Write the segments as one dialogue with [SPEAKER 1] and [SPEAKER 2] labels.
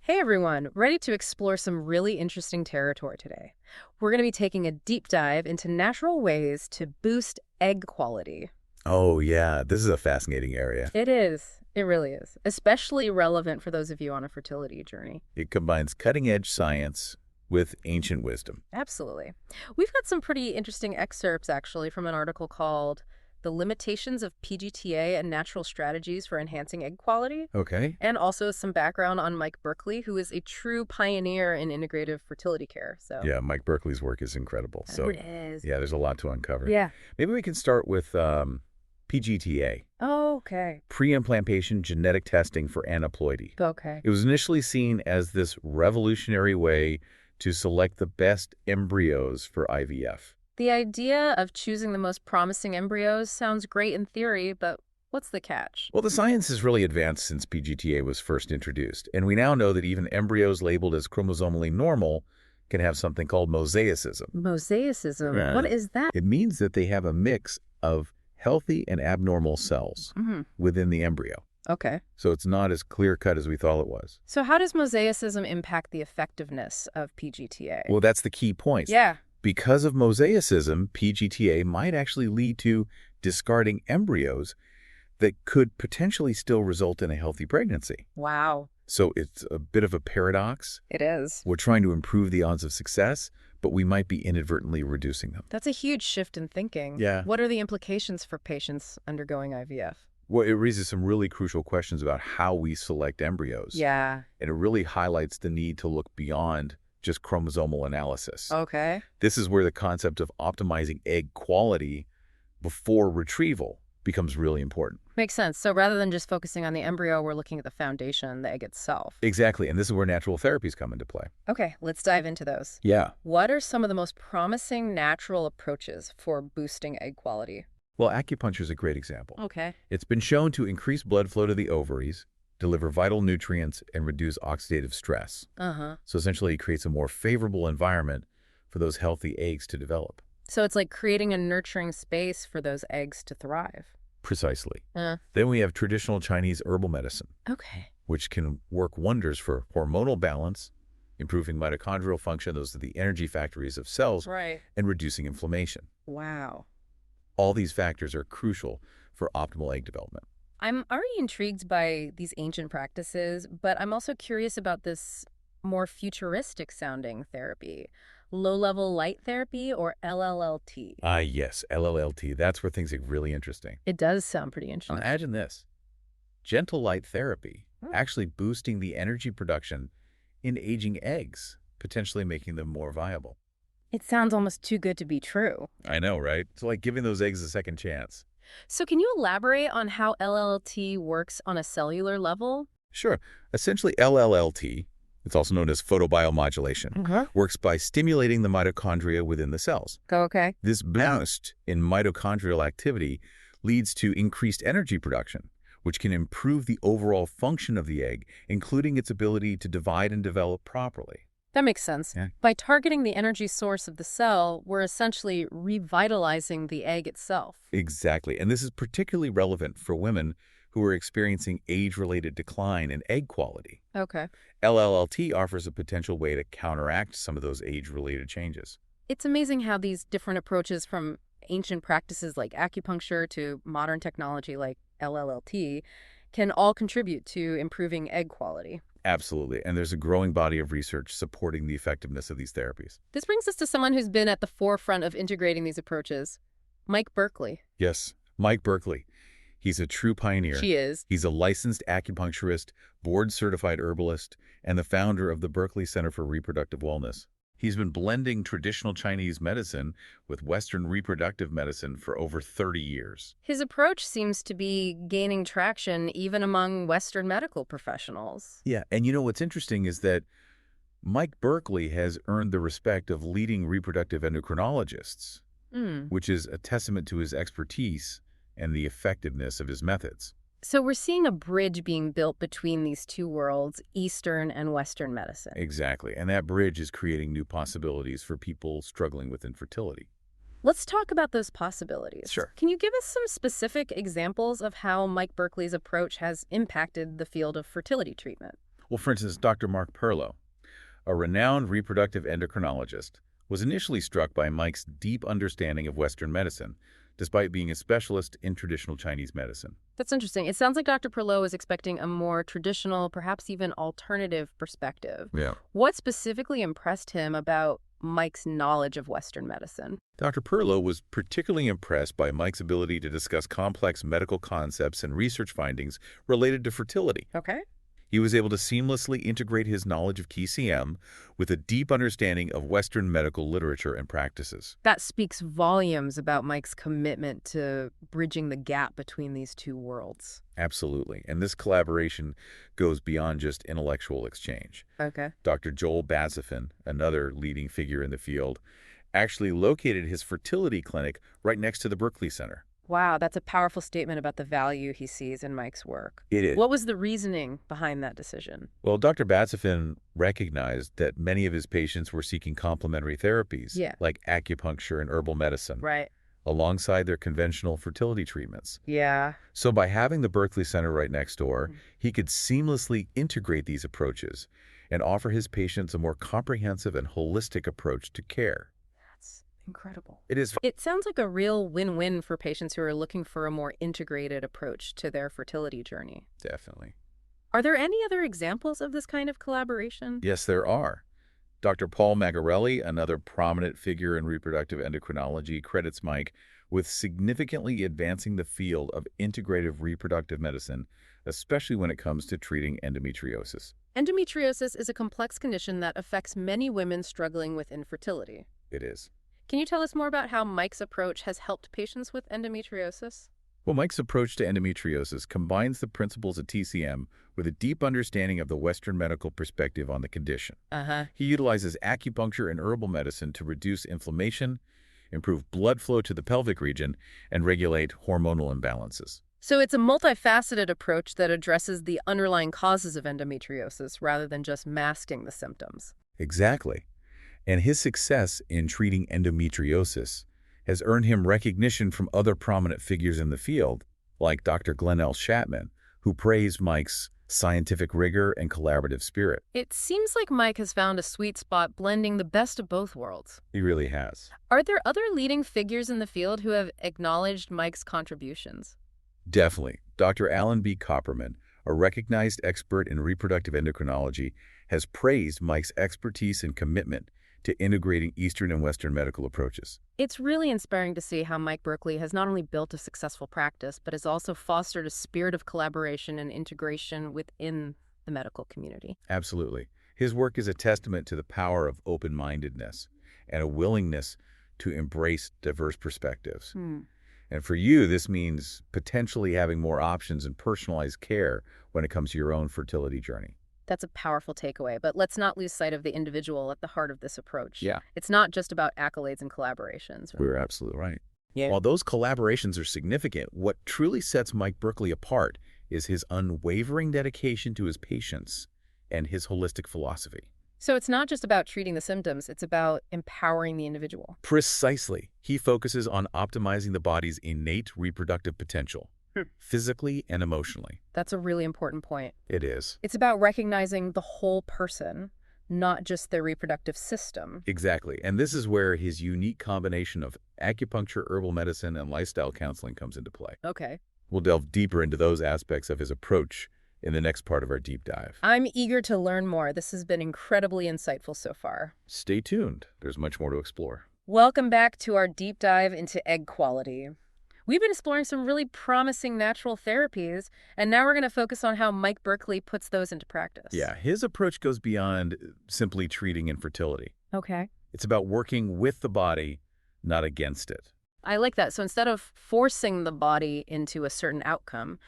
[SPEAKER 1] Hey everyone, ready to explore some really interesting territory today. We're going to be taking a deep dive into natural ways to boost egg quality.
[SPEAKER 2] Oh, yeah, this is a fascinating area.
[SPEAKER 1] It is. It really is. Especially relevant for those of you on a fertility journey.
[SPEAKER 2] It combines cutting-edge science with ancient wisdom.
[SPEAKER 1] Absolutely. We've got some pretty interesting excerpts actually from an article called The Limitations of PGT-A and Natural Strategies for Enhancing Egg Quality.
[SPEAKER 2] Okay.
[SPEAKER 1] And also some background on Mike Berkley, who is a true pioneer in integrative fertility care.
[SPEAKER 2] Yeah, Mike Berkley's work is incredible. So,
[SPEAKER 1] It is.
[SPEAKER 2] yeah, there's a lot to uncover.
[SPEAKER 1] Yeah.
[SPEAKER 2] Maybe we can start with PGT-A,
[SPEAKER 1] Oh, okay.
[SPEAKER 2] Preimplantation Genetic Testing for Aneuploidy.
[SPEAKER 1] Okay.
[SPEAKER 2] It was initially seen as this revolutionary way to select the best embryos for IVF.
[SPEAKER 1] The idea of choosing the most promising embryos sounds great in theory, but what's the catch?
[SPEAKER 2] Well, the science has really advanced since PGT-A was first introduced, and we now know that even embryos labeled as chromosomally normal can have something called mosaicism.
[SPEAKER 1] Mosaicism?
[SPEAKER 2] Yeah.
[SPEAKER 1] What is that?
[SPEAKER 2] It means that they have a mix of healthy and abnormal cells within the embryo.
[SPEAKER 1] Okay.
[SPEAKER 2] So it's not as clear-cut as we thought it was.
[SPEAKER 1] So how does mosaicism impact the effectiveness of PGT-A?
[SPEAKER 2] Well, that's the key point.
[SPEAKER 1] Yeah.
[SPEAKER 2] Because of mosaicism, PGT-A might actually lead to discarding embryos that could potentially still result in a healthy pregnancy.
[SPEAKER 1] Wow.
[SPEAKER 2] So it's a bit of a paradox.
[SPEAKER 1] It is.
[SPEAKER 2] We're trying to improve the odds of success, but we might be inadvertently reducing them.
[SPEAKER 1] That's a huge shift in thinking.
[SPEAKER 2] Yeah.
[SPEAKER 1] What are the implications for patients undergoing IVF?
[SPEAKER 2] Well, it raises some really crucial questions about how we select embryos.
[SPEAKER 1] Yeah.
[SPEAKER 2] And it really highlights the need to look beyond just chromosomal analysis.
[SPEAKER 1] Okay.
[SPEAKER 2] This is where the concept of optimizing egg quality before retrieval becomes really important.
[SPEAKER 1] Makes sense. So rather than just focusing on the embryo, we're looking at the foundation, the egg itself.
[SPEAKER 2] Exactly, and this is where natural therapies come into play.
[SPEAKER 1] Okay, let's dive into those.
[SPEAKER 2] Yeah.
[SPEAKER 1] What are some of the most promising natural approaches for boosting egg quality?
[SPEAKER 2] Well, acupuncture is a great example.
[SPEAKER 1] Okay.
[SPEAKER 2] It's been shown to increase blood flow to the ovaries, deliver vital nutrients, and reduce oxidative stress. So essentially, it creates a more favorable environment for those healthy eggs to develop.
[SPEAKER 1] So it's like creating a nurturing space for those eggs to thrive.
[SPEAKER 2] Precisely. Then we have traditional Chinese herbal medicine,
[SPEAKER 1] Okay.
[SPEAKER 2] which can work wonders for hormonal balance, improving mitochondrial function, those are the energy factories of cells,
[SPEAKER 1] Right.
[SPEAKER 2] and reducing inflammation.
[SPEAKER 1] Wow.
[SPEAKER 2] All these factors are crucial for optimal egg development.
[SPEAKER 1] I'm already intrigued by these ancient practices, but I'm also curious about this more futuristic sounding therapy. Low-level light therapy, or LLLT.
[SPEAKER 2] Yes, LLLT. That's where things get really interesting.
[SPEAKER 1] It does sound pretty interesting.
[SPEAKER 2] Imagine this. Gentle light therapy, actually boosting the energy production in aging eggs, potentially making them more viable.
[SPEAKER 1] It sounds almost too good to be true.
[SPEAKER 2] I know, right? It's like giving those eggs a second chance.
[SPEAKER 1] So can you elaborate on how LLLT works on a cellular level?
[SPEAKER 2] Sure. Essentially, LLLT, it's also known as photobiomodulation, works by stimulating the mitochondria within the cells.
[SPEAKER 1] Okay.
[SPEAKER 2] This boost in mitochondrial activity leads to increased energy production, which can improve the overall function of the egg, including its ability to divide and develop properly.
[SPEAKER 1] That makes sense.
[SPEAKER 2] Yeah.
[SPEAKER 1] By targeting the energy source of the cell, we're essentially revitalizing the egg itself.
[SPEAKER 2] Exactly. And this is particularly relevant for women who are experiencing age-related decline in egg quality.
[SPEAKER 1] Okay.
[SPEAKER 2] LLLT offers a potential way to counteract some of those age-related changes.
[SPEAKER 1] It's amazing how these different approaches, from ancient practices like acupuncture to modern technology like LLLT, can all contribute to improving egg quality.
[SPEAKER 2] Absolutely. And there's a growing body of research supporting the effectiveness of these therapies.
[SPEAKER 1] This brings us to someone who's been at the forefront of integrating these approaches, Mike Berkley.
[SPEAKER 2] Yes, Mike Berkley. He's a true pioneer.
[SPEAKER 1] She is.
[SPEAKER 2] He's a licensed acupuncturist, board-certified herbalist, and the founder of the Berkley Center for Reproductive Wellness. He's been blending traditional Chinese medicine with Western reproductive medicine for over 30 years.
[SPEAKER 1] His approach seems to be gaining traction even among Western medical professionals.
[SPEAKER 2] Yeah, and you know what's interesting is that Mike Berkley has earned the respect of leading reproductive endocrinologists, which is a testament to his expertise and the effectiveness of his methods.
[SPEAKER 1] So we're seeing a bridge being built between these two worlds, Eastern and Western medicine.
[SPEAKER 2] Exactly, and that bridge is creating new possibilities for people struggling with infertility.
[SPEAKER 1] Let's talk about those possibilities.
[SPEAKER 2] Sure.
[SPEAKER 1] Can you give us some specific examples of how Mike Berkley's approach has impacted the field of fertility treatment?
[SPEAKER 2] Well, for instance, Dr. Mark Perlow, a renowned reproductive endocrinologist, was initially struck by Mike's deep understanding of Western medicine, despite being a specialist in traditional Chinese medicine.
[SPEAKER 1] That's interesting. It sounds like Dr. Perlow is expecting a more traditional, perhaps even alternative perspective.
[SPEAKER 2] Yeah.
[SPEAKER 1] What specifically impressed him about Mike's knowledge of Western medicine?
[SPEAKER 2] Dr. Perlow was particularly impressed by Mike's ability to discuss complex medical concepts and research findings related to fertility.
[SPEAKER 1] Okay.
[SPEAKER 2] He was able to seamlessly integrate his knowledge of TCM with a deep understanding of Western medical literature and practices.
[SPEAKER 1] That speaks volumes about Mike's commitment to bridging the gap between these two worlds.
[SPEAKER 2] Absolutely. And this collaboration goes beyond just intellectual exchange.
[SPEAKER 1] Okay.
[SPEAKER 2] Dr. Joel Bazafin, another leading figure in the field, actually located his fertility clinic right next to the Berkley Center.
[SPEAKER 1] Wow, that's a powerful statement about the value he sees in Mike's work.
[SPEAKER 2] It is.
[SPEAKER 1] What was the reasoning behind that decision?
[SPEAKER 2] Well, Dr. Bazafin recognized that many of his patients were seeking complementary therapies, like acupuncture and herbal medicine,
[SPEAKER 1] Right.
[SPEAKER 2] alongside their conventional fertility treatments.
[SPEAKER 1] Yeah.
[SPEAKER 2] So by having the Berkley Center right next door, he could seamlessly integrate these approaches and offer his patients a more comprehensive and holistic approach to care.
[SPEAKER 1] That's incredible.
[SPEAKER 2] It is.
[SPEAKER 1] It sounds like a real win-win for patients who are looking for a more integrated approach to their fertility journey.
[SPEAKER 2] Definitely.
[SPEAKER 1] Are there any other examples of this kind of collaboration?
[SPEAKER 2] Yes, there are. Dr. Paul Magarelli, another prominent figure in reproductive endocrinology, credits Mike with significantly advancing the field of integrative reproductive medicine, especially when it comes to treating endometriosis.
[SPEAKER 1] Endometriosis is a complex condition that affects many women struggling with infertility.
[SPEAKER 2] It is.
[SPEAKER 1] Can you tell us more about how Mike's approach has helped patients with endometriosis?
[SPEAKER 2] Well, Mike's approach to endometriosis combines the principles of TCM with a deep understanding of the Western medical perspective on the condition. He utilizes acupuncture and herbal medicine to reduce inflammation, improve blood flow to the pelvic region, and regulate hormonal imbalances.
[SPEAKER 1] So it's a multifaceted approach that addresses the underlying causes of endometriosis rather than just masking the symptoms.
[SPEAKER 2] Exactly. And his success in treating endometriosis has earned him recognition from other prominent figures in the field, like Dr. Glenn L. Chapman, who praised Mike's scientific rigor and collaborative spirit.
[SPEAKER 1] It seems like Mike has found a sweet spot blending the best of both worlds.
[SPEAKER 2] He really has.
[SPEAKER 1] Are there other leading figures in the field who have acknowledged Mike's contributions?
[SPEAKER 2] Definitely. Dr. Alan B. Copperman, a recognized expert in reproductive endocrinology, has praised Mike's expertise and commitment to integrating Eastern and Western medical approaches.
[SPEAKER 1] It's really inspiring to see how Mike Berkley has not only built a successful practice, but has also fostered a spirit of collaboration and integration within the medical community.
[SPEAKER 2] Absolutely. His work is a testament to the power of open-mindedness and a willingness to embrace diverse perspectives. And for you, this means potentially having more options and personalized care when it comes to your own fertility journey.
[SPEAKER 1] That's a powerful takeaway, but let's not lose sight of the individual at the heart of this approach.
[SPEAKER 2] Yeah.
[SPEAKER 1] It's not just about accolades and collaborations.
[SPEAKER 2] We're absolutely right.
[SPEAKER 1] Yeah.
[SPEAKER 2] While those collaborations are significant, what truly sets Mike Berkley apart is his unwavering dedication to his patients and his holistic philosophy.
[SPEAKER 1] So it's not just about treating the symptoms, it's about empowering the individual.
[SPEAKER 2] Precisely. He focuses on optimizing the body's innate reproductive potential, physically and emotionally.
[SPEAKER 1] That's a really important point.
[SPEAKER 2] It is.
[SPEAKER 1] It's about recognizing the whole person, not just their reproductive system.
[SPEAKER 2] Exactly. And this is where his unique combination of acupuncture, herbal medicine, and lifestyle counseling comes into play.
[SPEAKER 1] Okay.
[SPEAKER 2] We'll delve deeper into those aspects of his approach in the next part of our deep dive.
[SPEAKER 1] I'm eager to learn more. This has been incredibly insightful so far.
[SPEAKER 2] Stay tuned. There's much more to explore.
[SPEAKER 1] Welcome back to our deep dive into egg quality. We've been exploring some really promising natural therapies, and now we're going to focus on how Mike Berkley puts those into practice.
[SPEAKER 2] Yeah, his approach goes beyond simply treating infertility.
[SPEAKER 1] Okay.
[SPEAKER 2] It's about working with the body, not against it.
[SPEAKER 1] I like that. So instead of forcing the body into a certain outcome,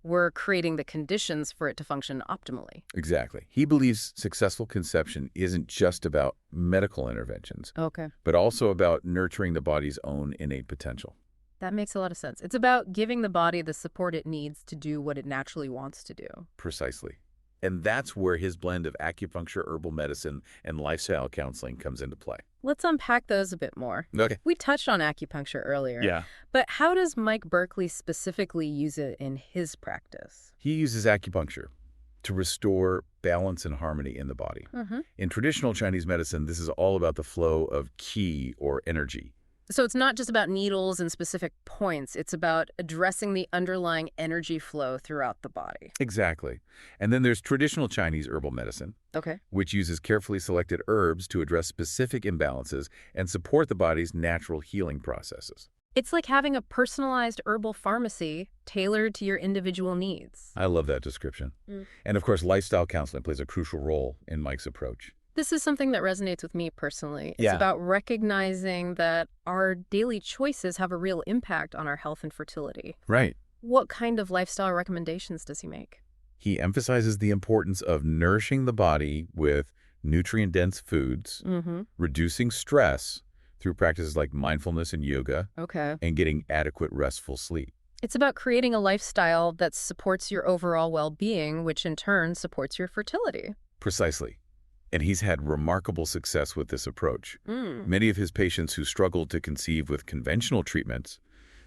[SPEAKER 1] we're creating the conditions for it to function optimally.
[SPEAKER 2] Exactly. He believes successful conception isn't just about medical interventions,
[SPEAKER 1] Okay.
[SPEAKER 2] but also about nurturing the body's own innate potential.
[SPEAKER 1] That makes a lot of sense. It's about giving the body the support it needs to do what it naturally wants to do.
[SPEAKER 2] Precisely. And that's where his blend of acupuncture, herbal medicine, and lifestyle counseling comes into play.
[SPEAKER 1] Let's unpack those a bit more.
[SPEAKER 2] Okay.
[SPEAKER 1] We touched on acupuncture earlier.
[SPEAKER 2] Yeah.
[SPEAKER 1] But how does Mike Berkley specifically use it in his practice?
[SPEAKER 2] He uses acupuncture, to restore balance and harmony in the body.
[SPEAKER 1] Mm-hmm.
[SPEAKER 2] In traditional Chinese medicine, this is all about the flow of qi, or energy.
[SPEAKER 1] So it's not just about needles and specific points. It's about addressing the underlying energy flow throughout the body.
[SPEAKER 2] Exactly. And then there's traditional Chinese herbal medicine,
[SPEAKER 1] Okay.
[SPEAKER 2] which uses carefully selected herbs to address specific imbalances and support the body's natural healing processes.
[SPEAKER 1] It's like having a personalized herbal pharmacy tailored to your individual needs.
[SPEAKER 2] I love that description. And of course, lifestyle counseling plays a crucial role in Mike's approach.
[SPEAKER 1] This is something that resonates with me personally. It's
[SPEAKER 2] Yeah.
[SPEAKER 1] about recognizing that our daily choices have a real impact on our health and fertility.
[SPEAKER 2] Right.
[SPEAKER 1] What kind of lifestyle recommendations does he make?
[SPEAKER 2] He emphasizes the importance of nourishing the body with nutrient-dense foods,
[SPEAKER 1] Mm-hmm.
[SPEAKER 2] reducing stress through practices like mindfulness and yoga,
[SPEAKER 1] Okay.
[SPEAKER 2] and getting adequate restful sleep.
[SPEAKER 1] It's about creating a lifestyle that supports your overall well-being, which in turn supports your fertility.
[SPEAKER 2] Precisely. And he's had remarkable success with this approach. Many of his patients who struggled to conceive with conventional treatments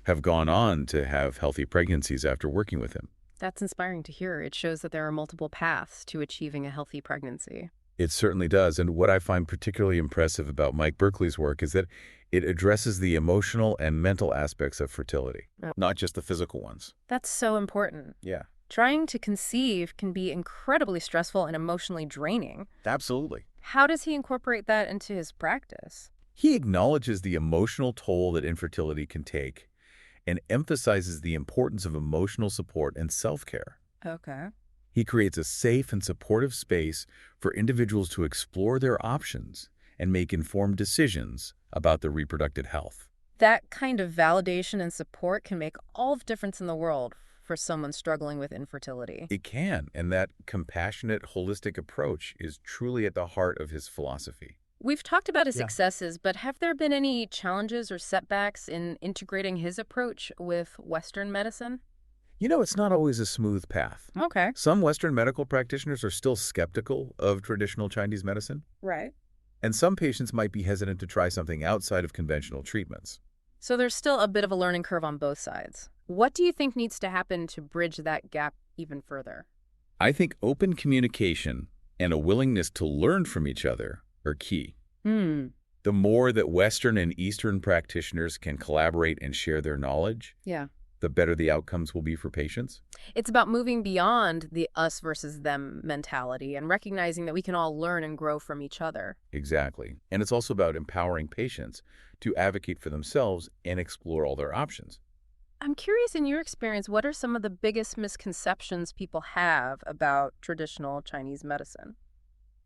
[SPEAKER 2] have gone on to have healthy pregnancies after working with him.
[SPEAKER 1] That's inspiring to hear. It shows that there are multiple paths to achieving a healthy pregnancy.
[SPEAKER 2] It certainly does. And what I find particularly impressive about Mike Berkley's work is that it addresses the emotional and mental aspects of fertility, not just the physical ones.
[SPEAKER 1] That's so important.
[SPEAKER 2] Yeah,
[SPEAKER 1] Trying to conceive can be incredibly stressful and emotionally draining.
[SPEAKER 2] absolutely.
[SPEAKER 1] How does he incorporate that into his practice?
[SPEAKER 2] He acknowledges the emotional toll that infertility can take and emphasizes the importance of emotional support and self-care.
[SPEAKER 1] Okay.
[SPEAKER 2] He creates a safe and supportive space for individuals to explore their options and make informed decisions about their reproductive health.
[SPEAKER 1] That kind of validation and support can make all the difference in the world for someone struggling with infertility.
[SPEAKER 2] It can, and that compassionate, holistic approach is truly at the heart of his philosophy.
[SPEAKER 1] We've talked about his
[SPEAKER 2] Yeah.
[SPEAKER 1] successes, but have there been any challenges or setbacks in integrating his approach with Western medicine?
[SPEAKER 2] You know, it's not always a smooth path.
[SPEAKER 1] Okay.
[SPEAKER 2] Some Western medical practitioners are still skeptical of traditional Chinese medicine,
[SPEAKER 1] Right.
[SPEAKER 2] and some patients might be hesitant to try something outside of conventional treatments.
[SPEAKER 1] So there's still a bit of a learning curve on both sides. What do you think needs to happen to bridge that gap even further?
[SPEAKER 2] I think open communication and a willingness to learn from each other are key. The more that Western and Eastern practitioners can collaborate and share their knowledge,
[SPEAKER 1] Yeah.
[SPEAKER 2] the better the outcomes will be for patients.
[SPEAKER 1] It's about moving beyond the us versus them mentality and recognizing that we can all learn and grow from each other.
[SPEAKER 2] Exactly. And it's also about empowering patients to advocate for themselves and explore all their options.
[SPEAKER 1] I'm curious, in your experience, what are some of the biggest misconceptions people have about traditional Chinese medicine?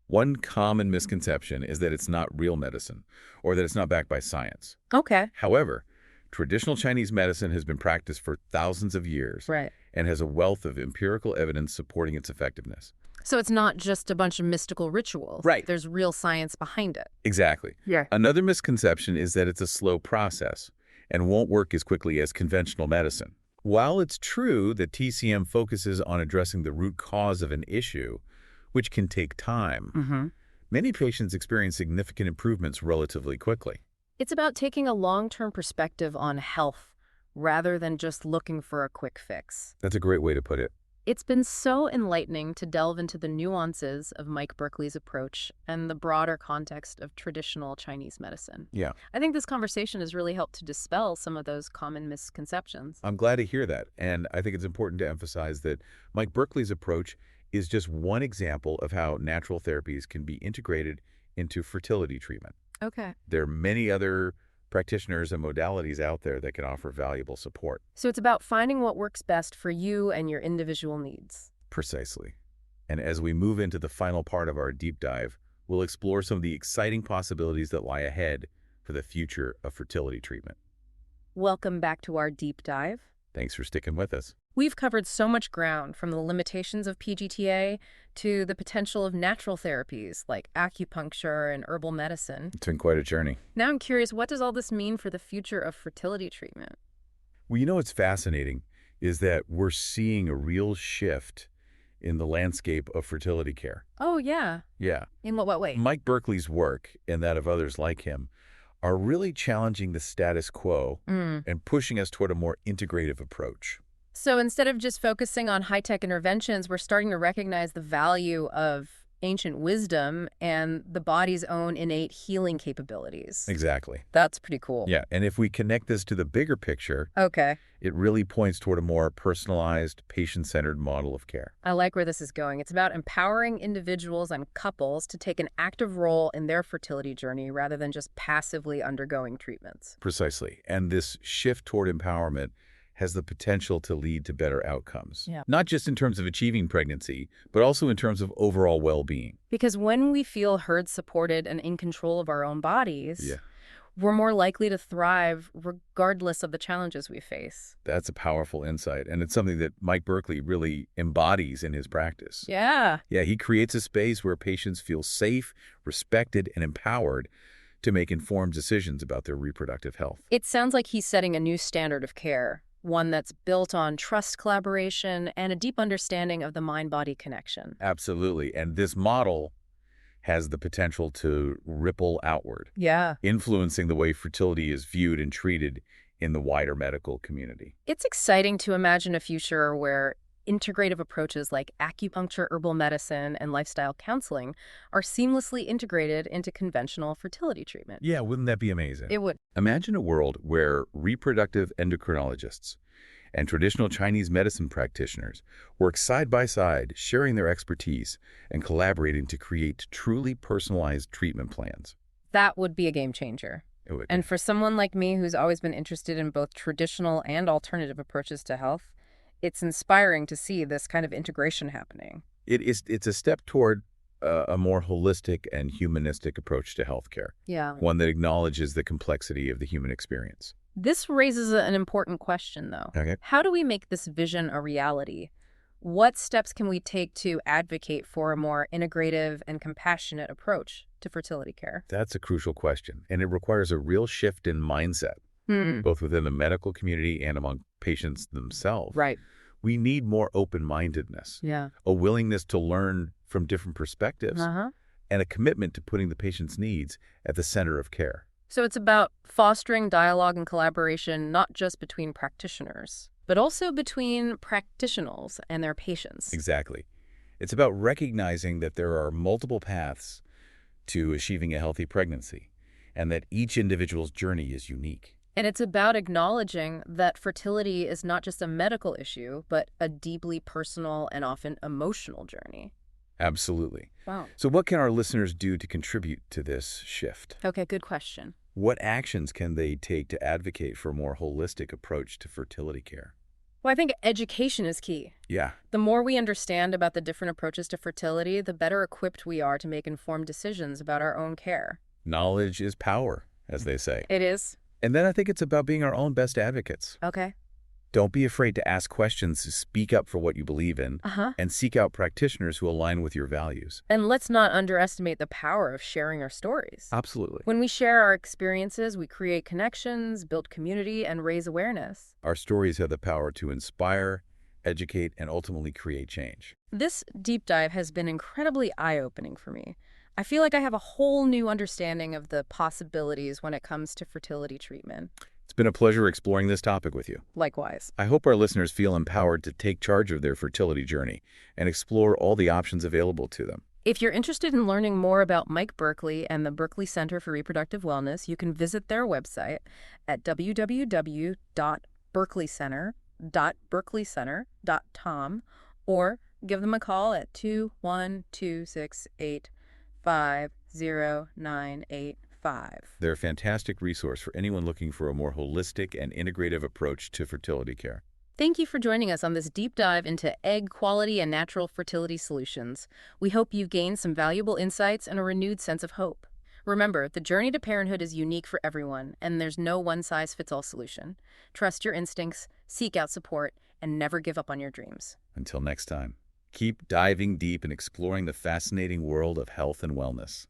[SPEAKER 2] One common misconception is that it's not real medicine or that it's not backed by science.
[SPEAKER 1] Okay.
[SPEAKER 2] However, traditional Chinese medicine has been practiced for thousands of years
[SPEAKER 1] Right.
[SPEAKER 2] and has a wealth of empirical evidence supporting its effectiveness.
[SPEAKER 1] So it's not just a bunch of mystical rituals.
[SPEAKER 2] Right.
[SPEAKER 1] There's real science behind it.
[SPEAKER 2] Exactly.
[SPEAKER 1] Yeah.
[SPEAKER 2] Another misconception is that it's a slow process and won't work as quickly as conventional medicine. While it's true that TCM focuses on addressing the root cause of an issue, which can take time, many patients experience significant improvements relatively quickly.
[SPEAKER 1] It's about taking a long-term perspective on health rather than just looking for a quick fix.
[SPEAKER 2] That's a great way to put it.
[SPEAKER 1] It's been so enlightening to delve into the nuances of Mike Berkley's approach and the broader context of traditional Chinese medicine.
[SPEAKER 2] Yeah,
[SPEAKER 1] I think this conversation has really helped to dispel some of those common misconceptions.
[SPEAKER 2] I'm glad to hear that. And I think it's important to emphasize that Mike Berkley's approach is just one example of how natural therapies can be integrated into fertility treatment.
[SPEAKER 1] Okay.
[SPEAKER 2] There are many other practitioners and modalities out there that can offer valuable support.
[SPEAKER 1] So it's about finding what works best for you and your individual needs.
[SPEAKER 2] Precisely. And as we move into the final part of our deep dive, we'll explore some of the exciting possibilities that lie ahead for the future of fertility treatment.
[SPEAKER 1] Welcome back to our deep dive.
[SPEAKER 2] Thanks for sticking with us.
[SPEAKER 1] We've covered so much ground, from the limitations of PGT-A to the potential of natural therapies like acupuncture and herbal medicine.
[SPEAKER 2] It's been quite a journey.
[SPEAKER 1] Now I'm curious, what does all this mean for the future of fertility treatment?
[SPEAKER 2] Well, you know what's fascinating is that we're seeing a real shift in the landscape of fertility care.
[SPEAKER 1] Oh, yeah.
[SPEAKER 2] Yeah.
[SPEAKER 1] In what way?
[SPEAKER 2] Mike Berkley's work, and that of others like him, are really challenging the status quo and pushing us toward a more integrative approach.
[SPEAKER 1] So instead of just focusing on high-tech interventions, we're starting to recognize the value of ancient wisdom and the body's own innate healing capabilities.
[SPEAKER 2] Exactly.
[SPEAKER 1] That's pretty cool.
[SPEAKER 2] Yeah, and if we connect this to the bigger picture,
[SPEAKER 1] Okay.
[SPEAKER 2] it really points toward a more personalized, patient-centered model of care.
[SPEAKER 1] I like where this is going. It's about empowering individuals and couples to take an active role in their fertility journey rather than just passively undergoing treatments.
[SPEAKER 2] Precisely. And this shift toward empowerment has the potential to lead to better outcomes.
[SPEAKER 1] Yeah.
[SPEAKER 2] Not just in terms of achieving pregnancy, but also in terms of overall well-being.
[SPEAKER 1] Because when we feel heard, supported, and in control of our own bodies,
[SPEAKER 2] Yeah,
[SPEAKER 1] we're more likely to thrive regardless of the challenges we face.
[SPEAKER 2] that's a powerful insight, and it's something that Mike Berkley really embodies in his practice.
[SPEAKER 1] Yeah.
[SPEAKER 2] Yeah, he creates a space where patients feel safe, respected, and empowered to make informed decisions about their reproductive health.
[SPEAKER 1] It sounds like he's setting a new standard of care, one that's built on trust, collaboration, and a deep understanding of the mind-body connection.
[SPEAKER 2] Absolutely, and this model has the potential to ripple outward,
[SPEAKER 1] Yeah.
[SPEAKER 2] influencing the way fertility is viewed and treated in the wider medical community.
[SPEAKER 1] It's exciting to imagine a future where integrative approaches like acupuncture, herbal medicine, and lifestyle counseling are seamlessly integrated into conventional fertility treatment.
[SPEAKER 2] Yeah, wouldn't that be amazing?
[SPEAKER 1] It would.
[SPEAKER 2] Imagine a world where reproductive endocrinologists and traditional Chinese medicine practitioners work side by side, sharing their expertise and collaborating to create truly personalized treatment plans.
[SPEAKER 1] That would be a game changer.
[SPEAKER 2] It would.
[SPEAKER 1] And for someone like me who's always been interested in both traditional and alternative approaches to health, it's inspiring to see this kind of integration happening.
[SPEAKER 2] It's a step toward a more holistic and humanistic approach to healthcare,
[SPEAKER 1] Yeah.
[SPEAKER 2] one that acknowledges the complexity of the human experience.
[SPEAKER 1] This raises an important question, though.
[SPEAKER 2] Okay.
[SPEAKER 1] How do we make this vision a reality? What steps can we take to advocate for a more integrative and compassionate approach to fertility care?
[SPEAKER 2] That's a crucial question, and it requires a real shift in mindset, both within the medical community and among patients themselves.
[SPEAKER 1] Right.
[SPEAKER 2] We need more open-mindedness,
[SPEAKER 1] Yeah.
[SPEAKER 2] a willingness to learn from different perspectives,
[SPEAKER 1] Uh-huh.
[SPEAKER 2] and a commitment to putting the patient's needs at the center of care.
[SPEAKER 1] So it's about fostering dialogue and collaboration, not just between practitioners, but also between practitioners and their patients.
[SPEAKER 2] Exactly. It's about recognizing that there are multiple paths to achieving a healthy pregnancy, and that each individual's journey is unique.
[SPEAKER 1] And it's about acknowledging that fertility is not just a medical issue, but a deeply personal and often emotional journey.
[SPEAKER 2] Absolutely.
[SPEAKER 1] Wow.
[SPEAKER 2] So what can our listeners do to contribute to this shift?
[SPEAKER 1] Okay, good question.
[SPEAKER 2] What actions can they take to advocate for a more holistic approach to fertility care?
[SPEAKER 1] Well, I think education is key.
[SPEAKER 2] Yeah,
[SPEAKER 1] The more we understand about the different approaches to fertility, the better equipped we are to make informed decisions about our own care.
[SPEAKER 2] knowledge is power, as they say.
[SPEAKER 1] It is.
[SPEAKER 2] And then I think it's about being our own best advocates.
[SPEAKER 1] Okay.
[SPEAKER 2] Don't be afraid to ask questions, speak up for what you believe in,
[SPEAKER 1] Uh-huh.
[SPEAKER 2] and seek out practitioners who align with your values.
[SPEAKER 1] And let's not underestimate the power of sharing our stories.
[SPEAKER 2] Absolutely.
[SPEAKER 1] When we share our experiences, we create connections, build community, and raise awareness.
[SPEAKER 2] Our stories have the power to inspire, educate, and ultimately create change.
[SPEAKER 1] This deep dive has been incredibly eye-opening for me. I feel like I have a whole new understanding of the possibilities when it comes to fertility treatment.
[SPEAKER 2] It's been a pleasure exploring this topic with you.
[SPEAKER 1] Likewise.
[SPEAKER 2] I hope our listeners feel empowered to take charge of their fertility journey and explore all the options available to them.
[SPEAKER 1] If you're interested in learning more about Mike Berkley and the Berkley Center for Reproductive Wellness, you can visit their website at www.berkleycenter.berkleycenter.com or give them a call at 212685095.
[SPEAKER 2] They're a fantastic resource for anyone looking for a more holistic and integrative approach to fertility care.
[SPEAKER 1] Thank you for joining us on this deep dive into egg quality and natural fertility solutions. We hope you've gained some valuable insights and a renewed sense of hope. Remember, the journey to parenthood is unique for everyone, and there's no one-size-fits-all solution. Trust your instincts, seek out support, and never give up on your dreams.
[SPEAKER 2] Until next time, keep diving deep and exploring the fascinating world of health and wellness.